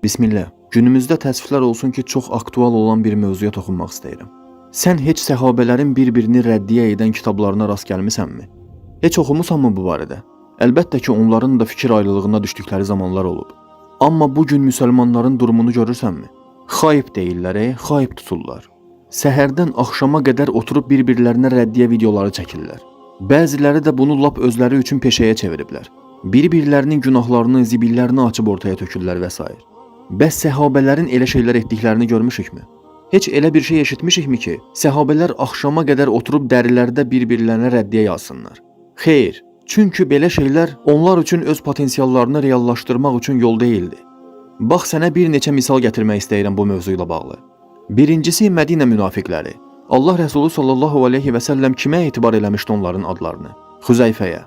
Bismillah. Günümüzdə təəssüflər olsun ki, çox aktual olan bir mövzuya toxunmaq istəyirəm. Sən heç səhabələrin bir-birini rəddiyə edən kitablarına rast gəlmisənmi? Heç oxumusanmı bu barədə? Əlbəttə ki, onların da fikir ayrılığına düşdükləri zamanlar olub. Amma bu gün müsəlmanların durumunu görürsənmi? Xaib deyirlər, xaib tuturlar. Səhərdən axşama qədər oturub bir-birlərinə rəddiyə videoları çəkirlər. Bəziləri də bunu lap özləri üçün peşəyə çeviriblər. Bir-birlərinin günahlarını, zibillərini açıb ortaya tökürlər və s. Bəs səhabələrin elə şeylər etdiklərini görmüşükmü? Heç elə bir şey eşitmişikmi ki, səhabələr axşama qədər oturub dərilərdə bir-birlərinə rəddiyə yazsınlar? Xeyr, çünki belə şeylər onlar üçün öz potensiallarını reallaşdırmaq üçün yol deyildi. Bax, sənə bir neçə misal gətirmək istəyirəm bu mövzu ilə bağlı. Birincisi Mədinə münafiqləri. Allah Rəsulü sallallahu aleyhi və səlləm kimə etibar eləmişdi onların adlarını? Xuzayfəyə.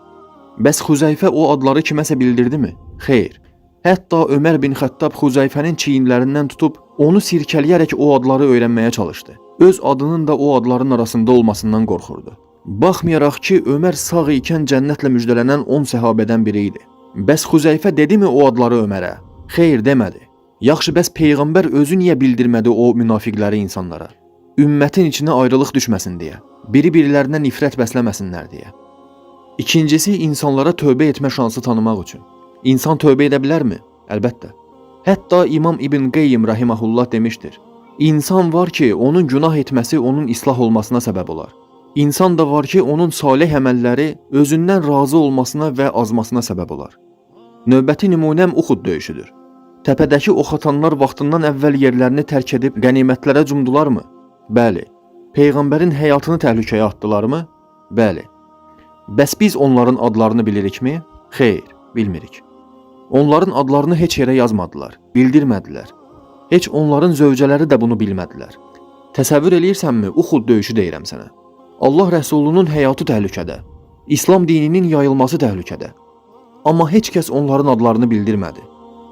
Bəs Xuzayfə o adları kiməsə bildirdimi? Xeyr. Hətta Ömər bin Xəttab Xuzayfənin çiyinlərindən tutub onu sirkələyərək o adları öyrənməyə çalışdı. Öz adının da o adların arasında olmasından qorxurdu. Baxmayaraq ki, Ömər sağ ikən cənnətlə müjdələnən 10 səhabədən biri idi. Bəs Xuzayfə dedimi o adları Ömərə? Xeyr, demədi. Yaxşı, bəs Peyğəmbər özü niyə bildirmədi o münafiqləri insanlara? Ümmətin içinə ayrılıq düşməsin deyə, biri-birilərinə nifrət bəsləməsinlər deyə. İkincisi, insanlara tövbə etmə şansı tanımaq üçün. İnsan tövbə edə bilərmi? Əlbəttə. Hətta İmam İbn Qeyyim rahimehullah demişdir. İnsan var ki, onun günah etməsi onun islah olmasına səbəb olar. İnsan da var ki, onun salih əməlləri özündən razı olmasına və azmasına səbəb olar. Növbəti nümunəm Uxud döyüşüdür. Təpədəki ox atanlar vaxtından əvvəl yerlərini tərk edib qənimətlərə cumdularmı? Bəli. Peyğəmbərin həyatını təhlükəyə atdılarmı? Bəli. Bəs biz onların adlarını bilirikmi? Xeyr, bilmirik. Onların adlarını heç yerə yazmadılar, bildirmədilər. Heç onların zövcələri də bunu bilmədilər. Təsəvvür eləyirsənmi, Uxud döyüşü deyirəm sənə. Allah Rəsulunun həyatı təhlükədə, İslam dininin yayılması təhlükədə. Amma heç kəs onların adlarını bildirmədi.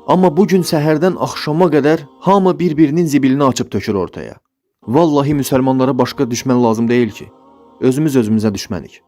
Amma bugün səhərdən axşama qədər hamı bir-birinin zibilini açıb tökür ortaya. Vallahi müsəlmanlara başqa düşmən lazım deyil ki, özümüz özümüzə düşmənik.